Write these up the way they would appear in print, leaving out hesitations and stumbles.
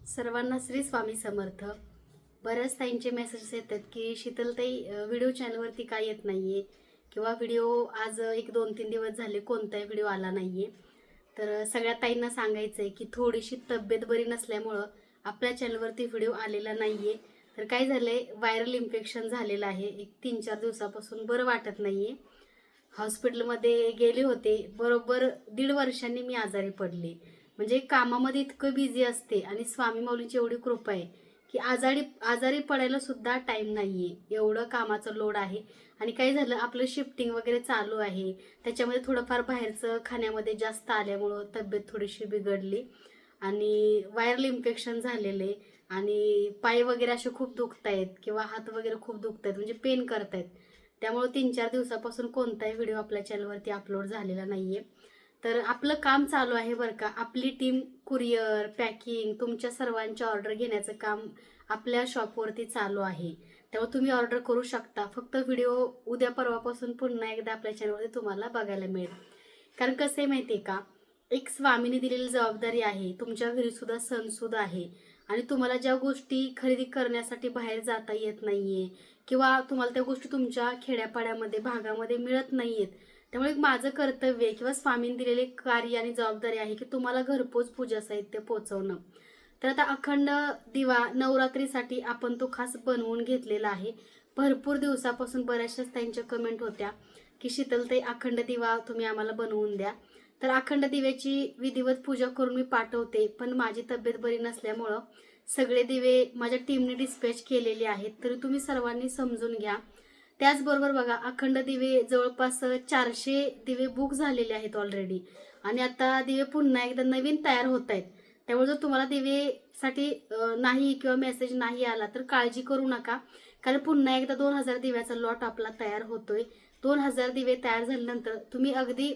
सर्वांना श्री स्वामी समर्थ. बऱ्याच ताईंचे मेसेजेस येतात की शीतलताई व्हिडिओ चॅनलवरती काय येत नाहीये किंवा व्हिडिओ आज 1-2-3 दिवस झाले कोणताही व्हिडिओ आला नाहीये. तर सगळ्या ताईंना सांगायचं आहे की थोडीशी तब्येत बरी नसल्यामुळं आपल्या चॅनलवरती व्हिडिओ आलेला नाहीये. तर काय झालंय, व्हायरल इन्फेक्शन झालेलं आहे. 1-3-4 दिवसापासून बरं वाटत नाहीये. हॉस्पिटलमध्ये गेले होते. बरोबर 1.5 वर्षांनी मी आजारी पडले. म्हणजे कामामध्ये इतकं बिझी असते आणि स्वामी माऊलींची एवढी कृपा आहे की आजारी पडायला सुद्धा टाइम नाहीये. एवढं कामाचं लोड आहे. आणि काय झालं, आपलं शिफ्टिंग वगैरे चालू आहे. त्याच्यामध्ये थोडंफार बाहेरचं खाण्यामध्ये जास्त आल्यामुळं तब्येत थोडीशी बिघडली आणि व्हायरल इन्फेक्शन झालेले आणि पाय वगैरे असे खूप दुखतायत किंवा हात वगैरे खूप दुखतायत, म्हणजे पेन करतायत. त्यामुळे 3-4 दिवसापासून कोणताही व्हिडिओ आपल्या चॅनलवरती अपलोड झालेला नाहीये. तर आपलं काम चालू आहे बरं का. आपली टीम कुरिअर, पॅकिंग, तुमच्या सर्वांच्या ऑर्डर घेण्याचं काम आपल्या शॉपवरती चालू आहे. त्यामुळे तुम्ही ऑर्डर करू शकता. फक्त व्हिडिओ उद्या परवापासून पुन्हा एकदा आपल्या चॅनलवरती तुम्हाला बघायला मिळेल. कारण कसं आहे माहिती आहे का, एक स्वामीने दिलेली जबाबदारी आहे. तुमच्या घरी सुद्धा सणसुद्धा आहे आणि तुम्हाला ज्या गोष्टी खरेदी करण्यासाठी बाहेर जाता येत नाहीये किंवा तुम्हाला त्या गोष्टी तुमच्या खेड्यापाड्यामध्ये भागामध्ये मिळत नाहीयेत, त्यामुळे माझं कर्तव्य किंवा स्वामींनी दिलेले कार्य आणि जबाबदारी आहे की तुम्हाला घरपोच पूजा साहित्य पोहोचवणं. तर आता अखंड दिवा नवरात्रीसाठी आपण तो खास बनवून घेतलेला आहे. भरपूर दिवसापासून बऱ्याचशाच त्यांच्या कमेंट होत्या की शीतलताई अखंड दिवा तुम्ही आम्हाला बनवून द्या. तर अखंड दिव्याची विधिवत पूजा करून मी पाठवते, पण माझी तब्येत बरी नसल्यामुळं सगळे दिवे माझ्या टीमने डिस्पॅच केलेले आहेत. तर तुम्ही सर्वांनी समजून घ्या. त्याचबरोबर बघा, अखंड दिवे जवळपास 400 दिवे बुक झालेले आहेत ऑलरेडी आणि आता दिवे पुन्हा एकदा नवीन तयार होत आहेत. त्यामुळे जर तुम्हाला दिवेसाठी नाही किंवा मेसेज नाही आला तर काळजी करू नका, कारण पुन्हा एकदा 2000 दिव्याचा लॉट आपला तयार होतोय. 2000 दिवे तयार झाल्यानंतर तुम्ही अगदी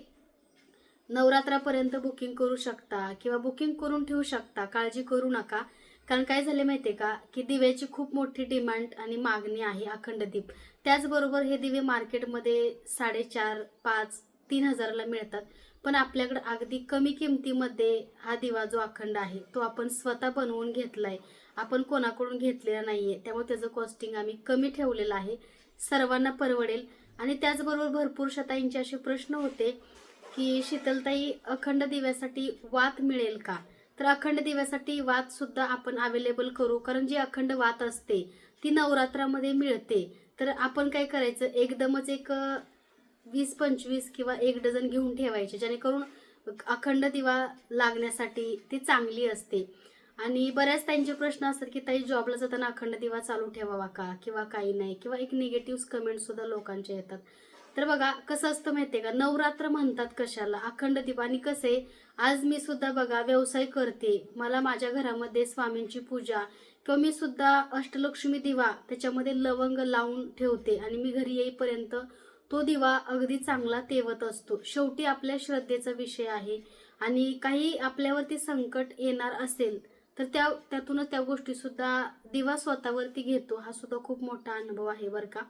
नवरात्रापर्यंत बुकिंग करू शकता किंवा बुकिंग करून ठेवू शकता. काळजी करू नका. कारण काय झाले माहितीये का, की दिव्याची खूप मोठी डिमांड आणि मागणी आहे अखंड दीप. त्याचबरोबर हे दिवे मार्केटमध्ये 4.5, 5, 3000ला मिळतात. पण आपल्याकडे अगदी कमी किमतीमध्ये हा दिवा जो अखंड आहे तो आपण स्वतः बनवून घेतलाय. आपण कोणाकडून घेतलेला नाहीये. त्यामुळे त्याचं कॉस्टिंग आम्ही कमी ठेवलेलं आहे. सर्वांना परवडेल. आणि त्याचबरोबर भरपूर शताईंचे असे प्रश्न होते की शीतलताई अखंड दिव्यासाठी वात मिळेल का. तर अखंड दिव्यासाठी वात सुद्धा आपण अवेलेबल करू, कारण जी अखंड वात असते ती नवरात्रामध्ये मिळते. तर आपण काय करायचं, एकदमच एक 20-25 किंवा 1 डझन घेऊन ठेवायचे, जेणेकरून अखंड दिवा लागण्यासाठी ती चांगली असते. आणि बऱ्याच त्यांचे प्रश्न असतात की ताई जॉबला जाताना अखंड दिवा चालू ठेवावा का किंवा काही नाही, किंवा एक निगेटिव्ह कमेंट सुद्धा लोकांचे येतात. तर बघा कसं असतं माहितीये का, नवरात्र म्हणतात कशाला, अखंड दिवा. आणि कसे, आज मी सुद्धा बघा व्यवसाय करते, मला माझ्या घरामध्ये स्वामींची पूजा किंवा मी सुद्धा अष्टलक्ष्मी दिवा त्याच्यामध्ये लवंग लावून ठेवते आणि मी घरी येईपर्यंत तो दिवा अगदी चांगला तेवत असतो. शेवटी आपल्या श्रद्धेचा विषय आहे आणि काही आपल्यावरती संकट येणार असेल तर त्यातूनच त्या गोष्टी सुद्धा दिवा स्वतःवरती घेतो. हा सुद्धा खूप मोठा अनुभव आहे बरं का.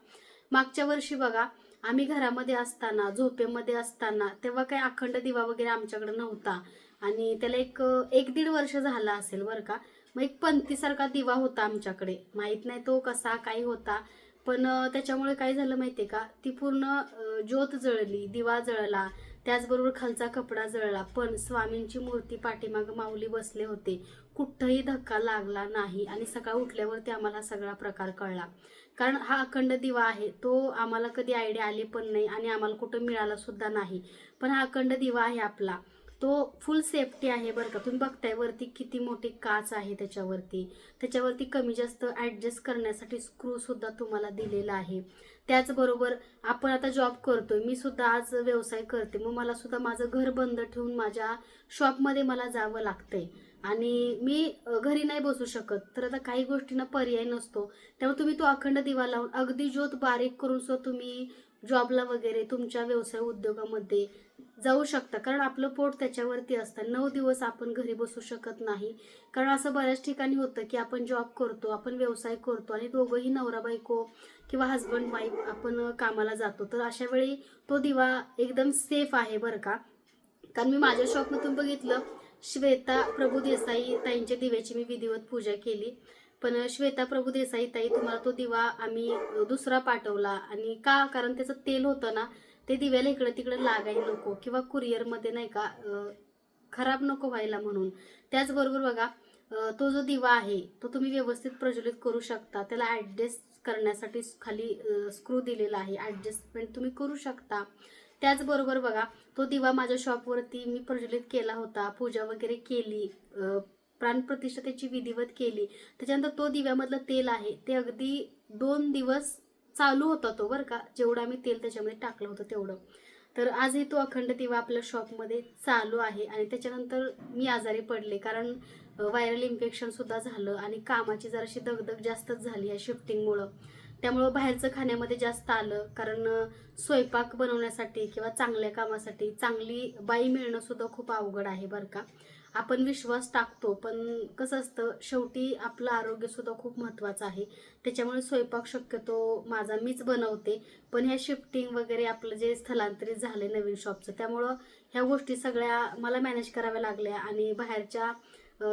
मागच्या वर्षी बघा, आम्ही घरामध्ये असताना, झोपेमध्ये असताना, तेव्हा काही अखंड दिवा वगैरे आमच्याकडे नव्हता आणि त्याला एक 1-1.5 वर्ष झाला असेल बरं का. मग एक पंथीसारखा दिवा होता आमच्याकडे, माहित नाही तो कसा काय होता, पण त्याच्यामुळे काय झालं माहितीये का, ती पूर्ण ज्योत जळली, दिवा जळला, त्याचबरोबर खालचा कपडा जळला. पण स्वामींची मूर्ती पाठीमाग माऊली बसले होते, कुठंही धक्का लागला नाही आणि सकाळ उठल्यावरती आम्हाला सगळा प्रकार कळला. कारण हा अखंड दिवा आहे तो आम्हाला कधी आयडिया आली पण नाही आणि आम्हाला कुठं मिळाला सुद्धा नाही. पण हा अखंड दिवा आहे आपला, तो फुल सेफ्टी आहे बरं का. तुम्ही बघताय वरती किती मोठी काच आहे, त्याच्यावरती कमी जास्त ऍडजस्ट करण्यासाठी स्क्रू सुद्धा तुम्हाला दिलेला आहे. त्याचबरोबर आपण आता जॉब करतोय, मी सुद्धा आज व्यवसाय करते, मग मला सुद्धा माझं घर बंद ठेवून माझ्या शॉपमध्ये मला जावं लागतंय आणि मी घरी नाही बसू शकत. तर आता काही गोष्टींना पर्याय नसतो. त्यामुळे तुम्ही तो अखंड दिवा लावून अगदी ज्योत बारीक करून सुद्धा तुम्ही जॉबला वगैरे तुमच्या व्यवसाय उद्योगामध्ये जाऊ शकता. कारण आपलं पोट त्याच्यावरती असतं. 9 दिवस आपण घरी बसू शकत नाही. कारण असं बऱ्याच ठिकाणी होतं की आपण जॉब करतो, आपण व्यवसाय करतो आणि दोघंही नवरा बायको किंवा हजबंड वाईफ आपण कामाला जातो. तर अशा वेळी तो दिवा एकदम सेफ आहे बरं का. कारण मी माझ्या शॉपमधून बघितलं श्वेता प्रभू देसाई ताईंच्या दिव्याची मी विधिवत पूजा केली. पण श्वेता प्रभू देसाई ताई, तुम्हाला तो दिवा आम्ही दुसरा पाठवला. आणि का? कारण त्याचं तेल होतं ना, ते दिव्याला इकडं तिकडं लागायला नको किंवा कुरिअरमध्ये नाही का खराब नको व्हायला म्हणून. त्याचबरोबर बघा, तो जो दिवा आहे तो तुम्ही व्यवस्थित प्रज्वलित करू शकता. त्याला ॲडजस्ट करण्यासाठी खाली स्क्रू दिलेला आहे, ॲडजस्टमेंट तुम्ही करू शकता. त्याचबरोबर बघा, तो दिवा माझ्या शॉपवरती मी प्रज्वलित केला होता, पूजा वगैरे केली, प्राणप्रतिष्ठा त्याची विधिवत केली. त्याच्यानंतर तो दिव्यामधलं तेल आहे ते अगदी 2 दिवस चालू होता तो, बरं का, जेवढं आम्ही तेल त्याच्यामध्ये टाकलं होतं तेवढं. तर आजही तो अखंड दिवा आपल्या शॉपमध्ये चालू आहे. आणि त्याच्यानंतर मी आजारी पडले, कारण व्हायरल इन्फेक्शन सुद्धा झालं आणि कामाची जराशी दगदग जास्तच झाली या शिफ्टिंगमुळं. त्यामुळं बाहेरचं खाण्यामध्ये जास्त आलं, कारण स्वयंपाक बनवण्यासाठी किंवा चांगल्या कामासाठी चांगली बाई मिळणं सुद्धा खूप अवघड आहे, बरं का. आपण विश्वास टाकतो, पण कसं असतं, शेवटी आपलं आरोग्य सुद्धा खूप महत्त्वाचं आहे. त्याच्यामुळे स्वयंपाक शक्यतो माझा मीच बनवते. पण ह्या शिफ्टिंग वगैरे आपलं जे स्थलांतरित झाले नवीन शॉपचं, त्यामुळं ह्या गोष्टी सगळ्या मला मॅनेज कराव्या लागल्या. आणि बाहेरच्या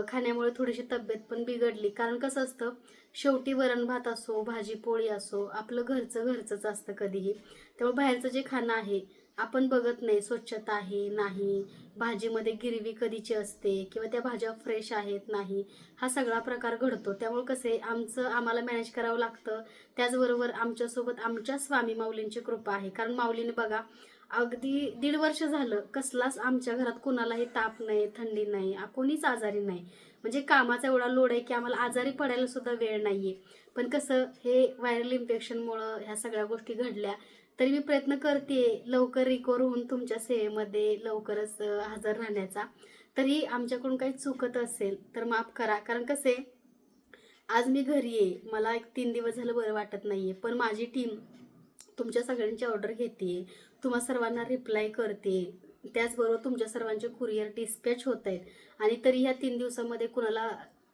खाण्यामुळे थोडीशी तब्येत पण बिघडली. कारण कसं असतं, शेवटी वरण भात असो, भाजी पोळी असो, आपलं घरचं घरचंच असतं कधीही. त्यामुळे बाहेरचं जे खाणं आहे आपण बघत नाही, स्वच्छता आहे नाही, भाजीमध्ये गिरवी कधीची असते किंवा त्या भाज्या फ्रेश आहेत नाही, हा सगळा प्रकार घडतो. त्यामुळे कसे आम्हाला मॅनेज करावं लागतं. त्याचबरोबर आमच्यासोबत आमच्या स्वामी माऊलींची कृपा आहे. कारण माऊलीने बघा, अगदी 1.5 वर्ष झालं कसलाच आमच्या घरात कोणालाही ताप नाही, थंडी नाही, कोणीच आजारी नाही. म्हणजे कामाचा एवढा लोड आहे की आम्हाला आजारी पडायला सुद्धा वेळ नाहीये. पण कसं, हे व्हायरल इन्फेक्शनमुळं ह्या सगळ्या गोष्टी घडल्या. तरी मी प्रयत्न करते लवकर रिकवर होऊन तुमच्या सेवेमध्ये लवकरच हजर राहण्याचा. तरी आमच्याकडून काही चुकत असेल तर माफ करा. कारण कसे, आज मी घरी आहे, मला एक 3 दिवस झालं बरं वाटत नाहीये, पण माझी टीम तुमच्या सगळ्यांची ऑर्डर घेते, तुम्हा सर्वांना रिप्लाय करते. त्याचबरोबर तुमच्या सर्वांचे कुरिअर डिस्पॅच होत आहेत. आणि तरी ह्या 3 दिवसामध्ये कुणाला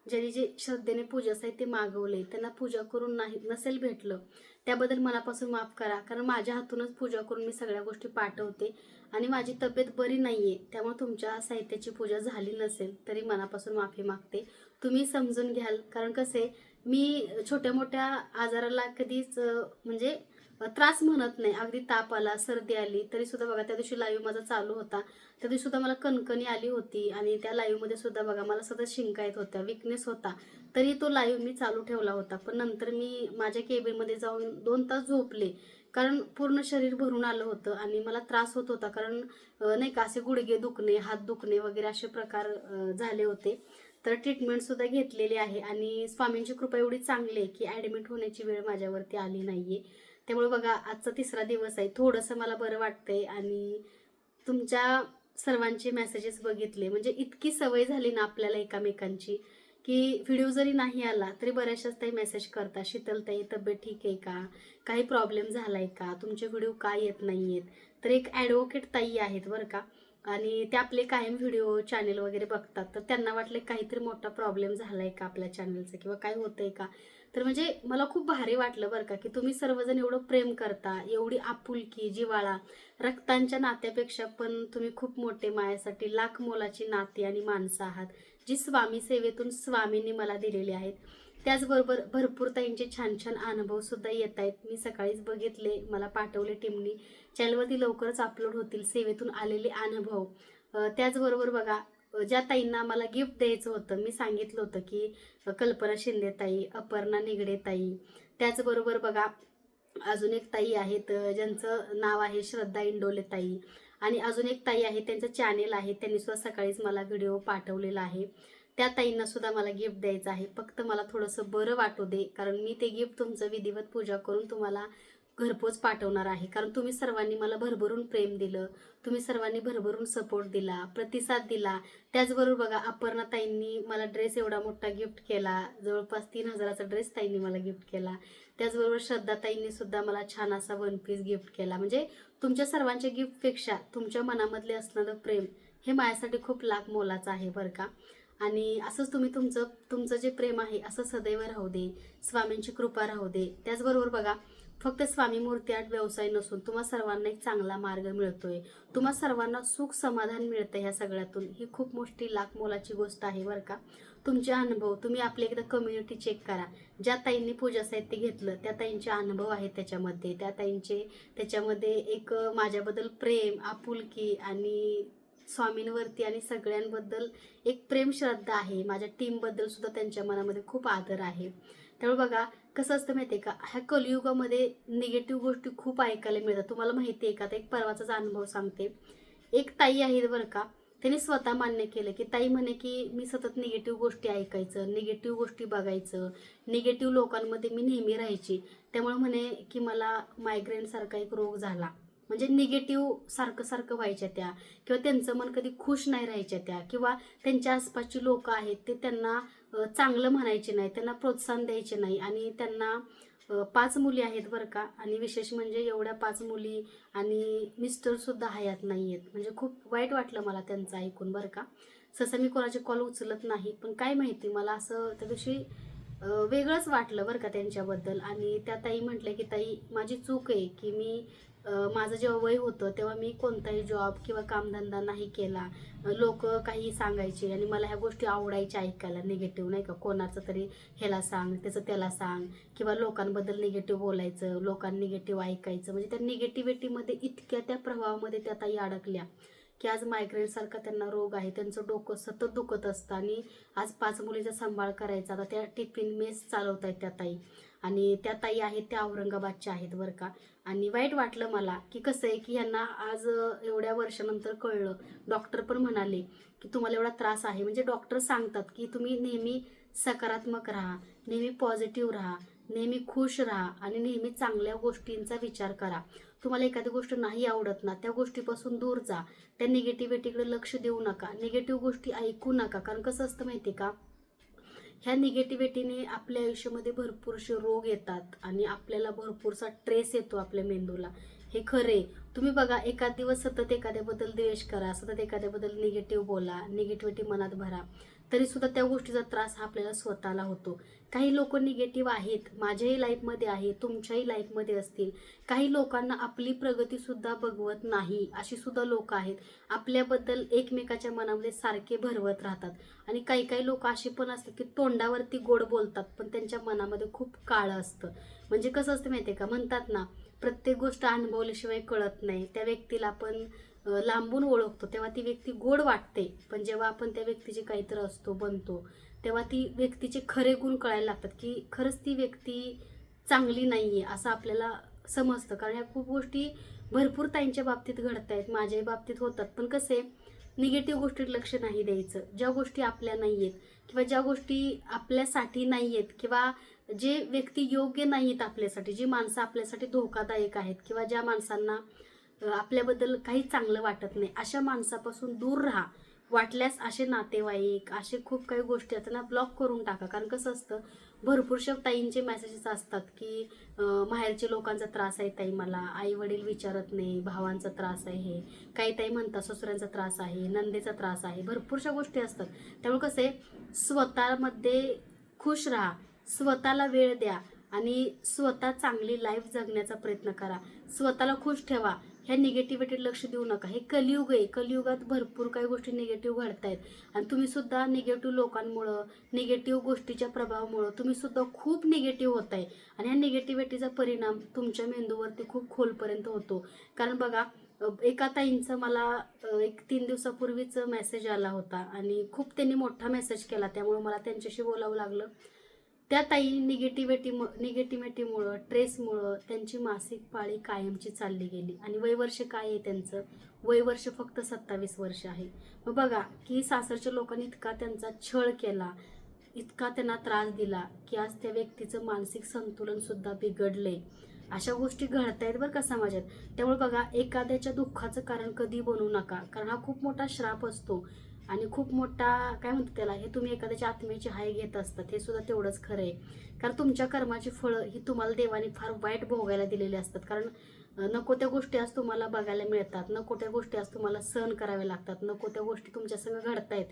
ज्यांनी जे श्रद्धेने पूजा साहित्य मागवले त्यांना पूजा करून नाही नसेल भेटलं, त्याबद्दल मनापासून माफ करा. कारण माझ्या हातूनच पूजा करून मी सगळ्या गोष्टी पाठवते. आणि माझी तब्येत बरी नाहीये, त्यामुळे तुमच्या साहित्याची पूजा झाली नसेल तरी मनापासून माफी मागते. तुम्ही समजून घ्याल. कारण कसे, मी छोट्या मोठ्या आजाराला कधीच म्हणजे त्रास म्हणत नाही. अगदी ताप आला, सर्दी आली तरी सुद्धा बघा, त्या दिवशी लाईव्ह माझा चालू होता, त्या दिवशी सुद्धा मला कणकणी आली होती. आणि त्या लाईव्हमध्ये सुद्धा बघा मला सतत शिंका येत होत्या, विकनेस होता, तरी तो लाईव्ह मी चालू ठेवला होता. पण नंतर मी माझ्या केबिनमध्ये जाऊन 2 तास झोपले, कारण पूर्ण शरीर भरून आलं होतं आणि मला त्रास होत होता. कारण नाही का, असे गुडघे दुखणे, हात दुखणे वगैरे असे प्रकार झाले होते. तर ट्रीटमेंटसुद्धा घेतलेली आहे. आणि स्वामींची कृपा एवढी चांगली आहे की ॲडमिट होण्याची वेळ माझ्यावरती आली नाहीये. त्यामुळे बघा, आजचा 3रा दिवस आहे, थोडंसं मला बरं वाटतंय. आणि तुमच्या सर्वांचे मेसेजेस बघितले, म्हणजे इतकी सवय झाली ना आपल्याला एकमेकांची, की व्हिडिओ जरी नाही आला तरी बऱ्याचशाच ताई मेसेज करतात, शीतलताई तब्येत ठीक आहे का, काही प्रॉब्लेम झालाय का, तुमचे व्हिडिओ का येत नाहीयेत. तर एक ॲडव्होकेट ताई आहेत बरं का, आणि ते आपले कायम व्हिडिओ चॅनल वगैरे बघतात. तर त्यांना वाटलं काहीतरी मोठा प्रॉब्लेम झालाय का आपल्या चॅनलचा किंवा काय होतंय का. तर म्हणजे मला खूप भारी वाटलं बरं का, की तुम्ही सर्वजण एवढं प्रेम करता, एवढी आपुलकी, जिव्हाळा, रक्तांच्या नात्यापेक्षा पण तुम्ही खूप मोठे, मायासाठी लाख मोलाची नाती आणि माणसं आहात, जी स्वामी सेवेतून स्वामींनी मला दिलेली आहेत. त्याचबरोबर भरपूर ताईंचे छान छान अनुभव सुद्धा येत आहेत. मी सकाळीच बघितले, मला पाठवले टीमनी, चॅनलवरती लवकरच अपलोड होतील सेवेतून आलेले अनुभव. त्याचबरोबर बघा, ज्या ताईंना मला गिफ्ट द्यायचं होतं, मी सांगितलं होतं की कल्पना शिंदे ताई, अपर्णा निगडे ताई, त्याचबरोबर बघा अजून एक ताई आहेत ज्यांचं नाव आहे श्रद्धा इंडोले ताई, आणि अजून एक ताई आहे त्यांचं चॅनेल आहे, त्यांनी सुद्धा सकाळीच मला व्हिडिओ पाठवलेला आहे. त्या ताईंना सुद्धा मला गिफ्ट द्यायचं आहे. फक्त मला थोडंसं बरं वाटू दे, कारण मी ते गिफ्ट तुमचं विधिवत पूजा करून तुम्हाला घरपोच पाठवणार आहे. कारण तुम्ही सर्वांनी मला भरभरून प्रेम दिलं, तुम्ही सर्वांनी भरभरून सपोर्ट दिला, प्रतिसाद दिला. त्याचबरोबर बघा, अपर्णा ताईंनी मला ड्रेस एवढा मोठा गिफ्ट केला, जवळपास 3,000चा ड्रेस ताईंनी मला गिफ्ट केला. त्याचबरोबर श्रद्धा ताईंनी सुद्धा मला छान असा 1 पीस गिफ्ट केला. म्हणजे तुमच्या सर्वांच्या गिफ्टपेक्षा तुमच्या मनामधले असणारं प्रेम हे माझ्यासाठी खूप लाख मोलाचं आहे बरं का. आणि असंच तुम्ही तुमचं जे प्रेम आहे असं सदैव राहू दे, स्वामींची कृपा राहू दे. त्याचबरोबर बघा, फक्त स्वामी मूर्ती आर्ट व्यवसाय नसून तुम्हा सर्वांना एक चांगला मार्ग मिळतोय, तुम्हा सर्वांना सुख समाधान मिळतं ह्या सगळ्यातून, ही खूप मोठी लाख मोलाची गोष्ट आहे बरं का. तुमचे अनुभव तुम्ही आपले एकदा कम्युनिटी चेक करा. ज्या ताईंनी पूजा साहित्य घेतलं त्या ताईंचे अनुभव आहेत त्याच्यामध्ये, त्या ताईंचे त्याच्यामध्ये एक माझ्याबद्दल प्रेम, आपुलकी आणि स्वामींवरती आणि सगळ्यांबद्दल एक प्रेम श्रद्धा आहे. माझ्या टीमबद्दल सुद्धा त्यांच्या मनामध्ये खूप आदर आहे. त्यामुळे बघा कसं असतं माहिती आहे का, ह्या कलियुगामध्ये निगेटिव्ह गोष्टी खूप ऐकायला मिळतात. तुम्हाला माहिती आहे का, आता एक परवाचाच अनुभव सांगते. एक ताई आहे बरं का, त्यांनी स्वतः मान्य केलं की ताई म्हणे की मी सतत निगेटिव्ह गोष्टी ऐकायचं, निगेटिव्ह गोष्टी बघायचं, निगेटिव्ह लोकांमध्ये मी नेहमी राहायची. त्यामुळे म्हणे की मला मायग्रेन सारखा एक रोग झाला. म्हणजे निगेटिव्ह सारखं सारखं व्हायच्या त्या, किंवा त्यांचं मन कधी खुश नाही राहायच्या त्या, किंवा त्यांच्या आसपासची लोक आहेत ते त्यांना चांगलं म्हणायचे नाही, त्यांना प्रोत्साहन द्यायचे नाही. आणि त्यांना 5 मुली आहेत बरं का, आणि विशेष म्हणजे एवढ्या 5 मुली आणि मिस्टर सुद्धा हयात नाही आहेत. म्हणजे खूप वाईट वाटलं मला त्यांचं ऐकून बरं का. सहसा मी कोणाचे कॉल उचलत नाही, पण काय माहिती मला असं त्या दिवशी वेगळंच वाटलं बरं का त्यांच्याबद्दल. आणि त्या ताई म्हटल्या की ताई माझी चूक आहे की मी माझं जेव्हा वय होतं तेव्हा मी कोणताही जॉब किंवा कामधंदा नाही केला. लोक काही सांगायचे आणि मला ह्या गोष्टी आवडायच्या ऐकायला, निगेटिव्ह नाही का, कोणाचं तरी ह्याला सांग त्याचं त्याला सांग, किंवा लोकांबद्दल निगेटिव्ह बोलायचं, लोकांनी निगेटिव्ह ऐकायचं. म्हणजे त्या निगेटिव्हिटीमध्ये इतक्या त्या प्रभावामध्ये त्या ताई अडकल्या की आज मायग्रेन सारखा त्यांना रोग आहे, त्यांचं डोकं सतत दुखत असतं आणि आज 5 मुलीचा सांभाळ करायचा. आता त्या टिफिन मेस चालवत आहेत त्या ताई, आणि त्या ताई आहेत त्या औरंगाबादच्या आहेत बरं का. आणि वाईट वाटलं मला की कसं आहे की ह्यांना आज एवढ्या वर्षानंतर कळलं. डॉक्टर पण म्हणाले की तुम्हाला एवढा त्रास आहे, म्हणजे डॉक्टर सांगतात की तुम्ही नेहमी सकारात्मक राहा, नेहमी पॉझिटिव्ह राहा, नेहमी खुश राहा आणि नेहमी चांगल्या गोष्टींचा विचार करा. तुम्हाला एखादी गोष्ट नाही आवडत ना, त्या गोष्टीपासून दूर जा, त्या निगेटिव्हिटीकडे लक्ष देऊ नका, निगेटिव्ह गोष्टी ऐकू नका. कारण कसं असतं माहिती आहे का, ह्या निगेटिव्हिटीने आपल्या आयुष्यामध्ये भरपूरसे रोग येतात आणि आपल्याला भरपूरसा ट्रेस येतो आपल्या मेंदूला. हे खरे. तुम्ही बघा एखाद दिवस सतत एखाद्याबद्दल द्वेष करा, सतत एखाद्याबद्दल निगेटिव्ह बोला, निगेटिव्हिटी मनात भरा, तरी सुद्धा त्या गोष्टीचा त्रास हा आपल्याला स्वतःला होतो. काही लोक निगेटिव्ह आहेत, माझ्याही लाईफमध्ये आहे, तुमच्याही लाईफमध्ये असतील. काही लोकांना आपली प्रगती सुद्धा बघवत नाही, अशी सुद्धा लोक आहेत. आपल्याबद्दल एकमेकाच्या मनामध्ये सारखे भरवत राहतात. आणि काही काही लोक असे पण असतात की तोंडावरती गोड बोलतात पण त्यांच्या मनामध्ये खूप काळं असतं. म्हणजे कसं असतं माहिती आहे का, म्हणतात ना प्रत्येक गोष्ट अनुभवल्याशिवाय कळत नाही. त्या व्यक्तीला आपण लांबून ओळखतो तेव्हा ती व्यक्ती गोड वाटते, पण जेव्हा आपण त्या व्यक्तीचे काहीतरी असतो बनतो तेव्हा ती व्यक्तीचे खरे गुण कळायला लागतात की खरंच ती व्यक्ती चांगली नाहीये असं आपल्याला समजतं. कारण ह्या खूप गोष्टी भरपूर ताईंच्या बाबतीत घडत आहेत, माझ्याही बाबतीत होतात. पण कसे निगेटिव्ह गोष्टीत लक्ष नाही द्यायचं. ज्या गोष्टी आपल्या नाही आहेत किंवा ज्या गोष्टी आपल्यासाठी नाही आहेत किंवा जे व्यक्ती योग्य नाही आहेत आपल्यासाठी, जी माणसं आपल्यासाठी धोकादायक आहेत किंवा ज्या माणसांना आपल्याबद्दल काही चांगलं वाटत नाही, अशा माणसापासून दूर राहा. वाटल्यास असे नातेवाईक, असे खूप काही गोष्टी आहेत ना ब्लॉक करून टाका. कारण कसं असतं, भरपूरशा ताईंचे मेसेजेस असतात की माहेरचे लोकांचा त्रास आहे ताई, मला आई वडील विचारत नाही, भावांचा त्रास आहे, काही ताई म्हणतात ससुरांचा त्रास आहे, नंदेचा त्रास आहे, भरपूरशा गोष्टी असतात. त्यामुळे कसे स्वतःमध्ये खुश राहा, स्वतःला वेळ द्या आणि स्वतः चांगली लाईफ जगण्याचा प्रयत्न करा. स्वतःला खुश ठेवा. ह्या निगेटिव्हिटी लक्ष देऊ नका. हे कलियुग आहे, कलियुगात भरपूर काही गोष्टी निगेटिव्ह घडतायत आणि तुम्ही सुद्धा निगेटिव्ह लोकांमुळं, निगेटिव्ह गोष्टीच्या प्रभावामुळं तुम्ही सुद्धा खूप निगेटिव्ह होत आहे आणि ह्या निगेटिव्हिटीचा परिणाम तुमच्या मेंदूवरती खूप खोलपर्यंत होतो. कारण बघा एका ताईंचा मला एक 3 दिवसापूर्वीच मेसेज आला होता आणि खूप त्यांनी मोठा मेसेज केला, त्यामुळे मला त्यांच्याशी बोलावं लागलं. त्या ताई निगेटिव्हिटीमुळं, ट्रेसमुळं त्यांची मासिक पाळी कायमची चालली गेली. आणि वयवर्ष काय आहे त्यांचं, वयवर्ष फक्त 27 वर्ष आहे. मग बघा की सासरच्या लोकांनी इतका त्यांचा छळ केला, इतका त्यांना त्रास दिला की आज त्या व्यक्तीचं मानसिक संतुलन सुद्धा बिघडले. अशा गोष्टी घडतायत बरं का समाजात. त्यामुळे बघा एखाद्याच्या दुःखाचं कारण कधी बनवू नका, कारण हा खूप मोठा श्राप असतो आणि खूप मोठा काय म्हणतात त्याला, हे तुम्ही एखाद्याच्या आत्म्याची हाय घेत असतात, हे सुद्धा तेवढंच खरं आहे. कारण तुमच्या कर्माची फळं ही तुम्हाला देवाने फार वाईट भोगायला दिलेली असतात. कारण नको त्या गोष्टी आज तुम्हाला बघायला मिळतात, नको त्या गोष्टी आज तुम्हाला सहन कराव्या लागतात, नको त्या गोष्टी तुमच्या संग घडतायत.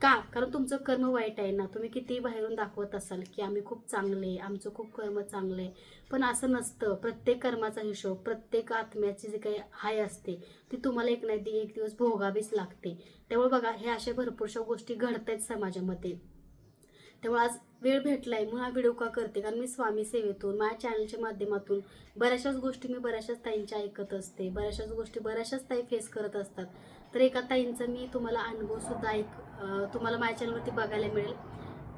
का? कारण तुमचं कर्म वाईट आहे ना. तुम्ही कितीही बाहेरून दाखवत असाल की आम्ही खूप चांगले, आमचं खूप कर्म चांगलं आहे, पण असं नसतं. प्रत्येक कर्माचा हिशोब, प्रत्येक आत्म्याची जी काही हाय असते ती तुम्हाला एक नाही एक दिवस भोगावीच लागते. त्यामुळे बघा, हे अशा भरपूरशा गोष्टी घडत आहेत समाजामध्ये. त्यामुळे आज वेळ भेटलाय म्हणून हा व्हिडिओ का करते, कारण मी स्वामी सेवेतून माझ्या चॅनलच्या माध्यमातून बऱ्याचशाच गोष्टी मी बऱ्याचशाच ताईंच्या ऐकत असते, बऱ्याचशाच गोष्टी बऱ्याचशाच ताई फेस करत असतात. तर एका ताईंचा मी तुम्हाला अनुभव सुद्धा तुम्हाला माझ्या चॅनलवरती बघायला मिळेल.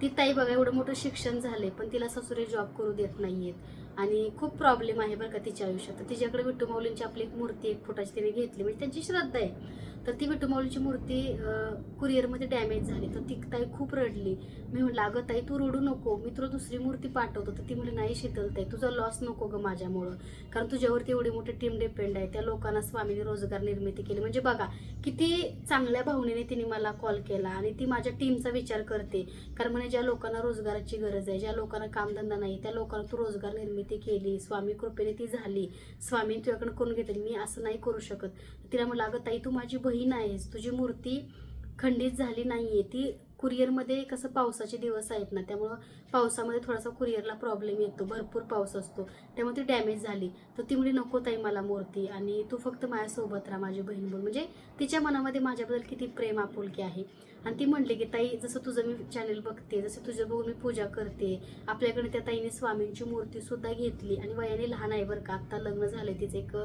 ती ताई बघा, एवढं मोठं शिक्षण झाले पण तिला सासुरे जॉब करू देत नाहीयेत आणि खूप प्रॉब्लेम आहे बरं का तिच्या आयुष्यात. तर तिच्याकडे विठू माऊलींची आपली एक मूर्ती 1 फुटाची तिने घेतली, म्हणजे त्यांची श्रद्धा आहे. तर ती विठू माऊलींची मूर्ती कुरिअरमध्ये डॅमेज झाली, तर ती ताई खूप रडली. मी म्हटलं, अगं ताई तू रडू नको, मी तुला दुसरी मूर्ती पाठवतो. तर ती म्हटली, नाही शीतलताई, तुझा लॉस नको गं माझ्यामुळं, कारण तुझ्यावरती एवढी मोठी टीम डिपेंड आहे. त्या लोकांना स्वामीने रोजगार निर्मिती केली. म्हणजे बघा किती चांगल्या भावनेने तिने मला कॉल केला आणि ती माझ्या टीमचा विचार करते. कारण म्हणजे ज्या लोकांना रोजगाराची गरज आहे, ज्या लोकांना कामधंदा नाही, त्या लोकांना तू रोजगार निर्मिती केली, स्वामी कृपेने ती झाली, स्वामी तुझ्याकडे करून घेतली, मी असं नाही करू शकत. तिला म्हटलं, अगं ताई तू माझी बहीण आहेस, तुझी मूर्ती खंडित झाली नाहीये. ती कुरिअरमध्ये कसं पावसाचे दिवस आहेत ना, त्यामुळं पावसामध्ये थोडासा कुरिअरला प्रॉब्लेम येतो, भरपूर पाऊस असतो, त्यामुळे ती डॅमेज झाली. तर ती म्हणजे नको ताई मला मूर्ती, आणि तू फक्त माझ्यासोबत राहा माझी बहीण म्हणून. म्हणजे तिच्या मनामध्ये माझ्याबद्दल किती प्रेम आपुलकी आहे. आणि ती म्हणली की ताई, जसं तुझं मी चॅनल बघते, जसं तुझं बघून मी पूजा करते, आपल्याकडे त्या ताईने स्वामींची मूर्ती सुद्धा घेतली आणि वयाने लहान आहे बरं का, आत्ता लग्न झाले तिचे एक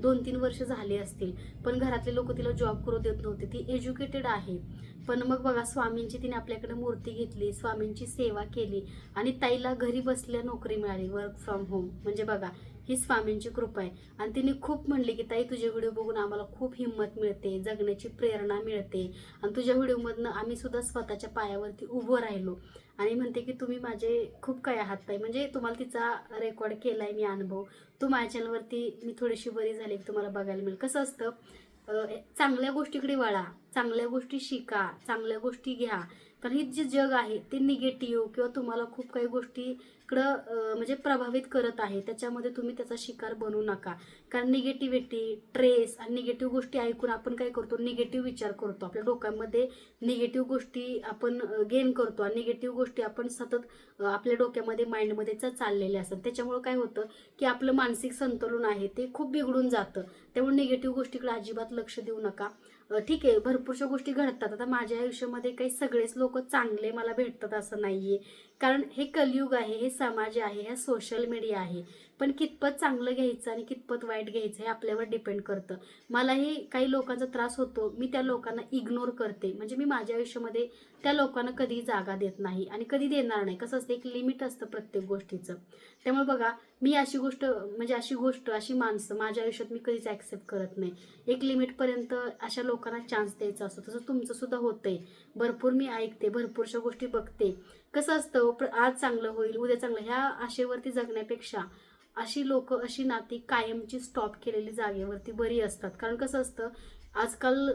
2-3 वर्ष झाली असतील, पण घरातले लोक तिला जॉब करू देत नव्हते. ती एज्युकेटेड आहे, पण मग बघा स्वामींची तिने आपल्याकडे मूर्ती घेतली, स्वामींची सेवा केली आणि ताईला घरी बसल्या नोकरी मिळाली, वर्क फ्रॉम होम. म्हणजे बघा, ही स्वामींची कृपा आहे. आणि तिने खूप म्हणली की ताई तुझे व्हिडिओ बघून आम्हाला खूप हिंमत मिळते, जगण्याची प्रेरणा मिळते, आणि तुझ्या व्हिडिओमधनं आम्ही सुद्धा स्वतःच्या पायावरती उभं राहिलो. आणि म्हणते की तुम्ही माझे खूप काय आहात ताई. म्हणजे तुम्हाला तिचा रेकॉर्ड केलाय मी अनुभव, तो माझ्या चॅनलवरती मी थोडीशी बरी झाली की तुम्हाला बघायला मिळेल. कसं असतं, चांगल्या गोष्टीकडे वळा, चांगल्या गोष्टी शिका, चांगल्या गोष्टी घ्या. कारण हे जे जग आहे ते निगेटिव्ह किंवा तुम्हाला खूप काही गोष्टीकडं म्हणजे प्रभावित करत आहे, त्याच्यामध्ये तुम्ही त्याचा शिकार बनू नका. कारण निगेटिव्हिटी, ट्रेस आणि निगेटिव्ह गोष्टी ऐकून आपण काय करतो, निगेटिव्ह विचार करतो, आपल्या डोक्यामध्ये निगेटिव्ह गोष्टी आपण गेन करतो आणि निगेटिव्ह गोष्टी आपण सतत आपल्या डोक्यामध्ये माइंडमध्ये चाललेल्या असतात. त्याच्यामुळे काय होतं की आपलं मानसिक संतुलन आहे ते खूप बिघडून जातं. त्यामुळे निगेटिव्ह गोष्टीकडे अजिबात लक्ष देऊ नका. ठीक आहे, भरपूरशा गोष्टी घडतात. आता माझ्या आयुष्यामध्ये काही सगळेच लोक चांगले मला भेटतात असं नाहीये, कारण हे कलियुग आहे, हे समाज आहे, हे सोशल मीडिया आहे. पण कितपत चांगलं घ्यायचं आणि कितपत वाईट घ्यायचं हे आपल्यावर डिपेंड करतं. मलाही काही लोकांचा त्रास होतो, मी त्या लोकांना इग्नोर करते. म्हणजे मी माझ्या आयुष्यामध्ये त्या लोकांना कधी जागा देत नाही आणि कधी देणार नाही. कसं असतं, एक लिमिट असतं प्रत्येक गोष्टीचं. त्यामुळे बघा, मी अशी गोष्ट म्हणजे अशी माणसं माझ्या आयुष्यात मी कधीच ॲक्सेप्ट करत नाही. एक लिमिटपर्यंत अशा लोकांना चान्स द्यायचा असतो. तसं तुमचं सुद्धा होतंय. भरपूर मी ऐकते, भरपूरशा गोष्टी बघते. कसं असतं, आज चांगलं होईल, उद्या चांगलं, ह्या आशेवरती जगण्यापेक्षा अशी लोक, अशी नाती कायमची स्टॉप केलेली जागेवरती बरी असतात. कारण कसं असतं, आजकाल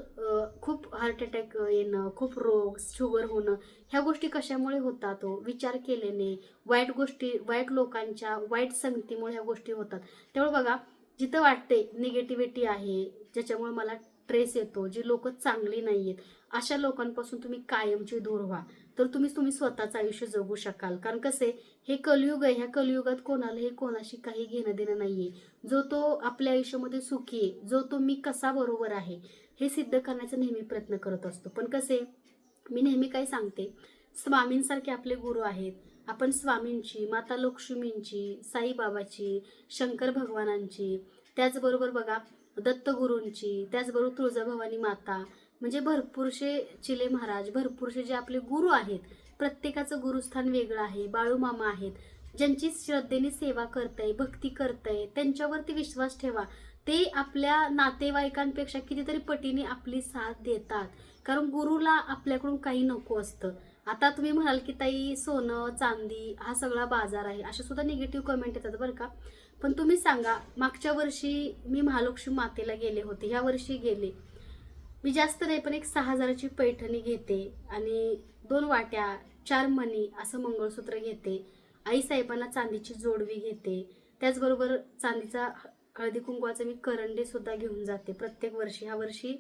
खूप हार्ट अटॅक येणं, खूप रोग, शुगर होणं, ह्या गोष्टी कशामुळे होतात हो? विचार केल्याने, वाईट गोष्टी, वाईट लोकांच्या वाईट संगतीमुळे ह्या गोष्टी होतात. त्यामुळे बघा, जिथं वाटते निगेटिव्हिटी आहे, ज्याच्यामुळे मला ट्रेस येतो, जी लोक चांगली नाही आहेत, अशा लोकांपासून तुम्ही कायमची दूर व्हा. तर तुम्ही स्वतःचं आयुष्य जगू शकाल. कारण कसे, हे कलियुग आहे, ह्या कलियुगात कोणाला हे कोणाशी काही घेणं देणं नाहीये. जो तो आपल्या आयुष्यामध्ये सुखी आहे, जो तो मी कसा बरोबर आहे हे सिद्ध करण्याचा नेहमी प्रयत्न करत असतो. पण कसे, मी नेहमी काय सांगते, स्वामींसारखे आपले गुरु आहेत. आपण स्वामींची, माता लक्ष्मींची, साईबाबाची, शंकर भगवानांची, त्याचबरोबर बघा दत्तगुरूंची, त्याचबरोबर तुळजाभवानी माता, म्हणजे भरपूरसे चिले महाराज, भरपूरसे जे आपले गुरु आहेत, प्रत्येकाचं गुरुस्थान वेगळं आहे. बाळूमामा आहेत, ज्यांची श्रद्धेने सेवा करताय, भक्ती करताय, त्यांच्यावरती विश्वास ठेवा. ते आपल्या नातेवाईकांपेक्षा कितीतरी पटीने आपली साथ देतात. कारण गुरुला आपल्याकडून काही नको असतं. आता तुम्ही म्हणाल की ताई सोनं चांदी हा सगळा बाजार आहे, अशा सुद्धा निगेटिव्ह कमेंट येतात बरं का. पण तुम्ही सांगा, मागच्या वर्षी मी महालक्ष्मी मातेला गेले होते, ह्या वर्षी गेले, मी जास्त नाही पण एक 6,000ची पैठणी घेते आणि 2 वाट्या, 4 मणी असं मंगळसूत्र घेते. आई साहेबांना चांदीची जोडवी घेते. त्याचबरोबर चांदीचा हळदी कुंकवाचा मी करंडे सुद्धा घेऊन जाते प्रत्येक वर्षी. ह्या वर्षी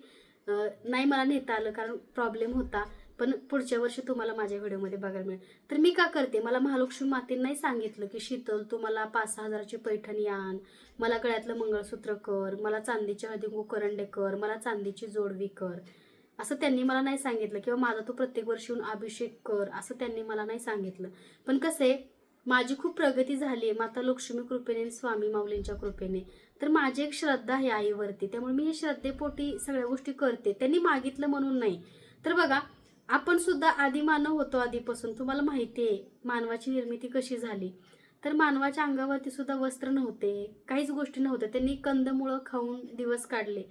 नाही मला नेता आलं कारण प्रॉब्लेम होता. पण पुढच्या वर्षी तुम्हाला माझ्या व्हिडिओमध्ये बघायला मिळेल. तर मी का करते, मला महालक्ष्मी मातेने नाही सांगितलं की शीतल तू मला 5-6 हजाराची पैठणी आण, मला गळ्यातलं मंगळसूत्र कर, मला चांदीचे हळदीकुंकू करंडे कर, मला चांदीची जोडवी कर, असं त्यांनी मला नाही सांगितलं. किंवा माझा तू प्रत्येक वर्षी येऊन अभिषेक कर, असं त्यांनी मला नाही सांगितलं. पण कसे माझी खूप प्रगती झाली आहे माता लक्ष्मी कृपेने, स्वामी माऊलींच्या कृपेने. तर माझी एक श्रद्धा आहे आईवरती, त्यामुळे मी श्रद्धेपोटी सगळ्या गोष्टी करते, त्यांनी मागितलं म्हणून नाही. तर बघा, आपण सुद्धा आधी मानव होतो. आधीपासून तुम्हाला माहिती आहे मानवाची निर्मिती कशी झाली. तर मानवाच्या अंगावरती सुद्धा वस्त्र नव्हते, काहीच गोष्टी नव्हत्या, त्यांनी कंदमुळं खाऊन दिवस काढले.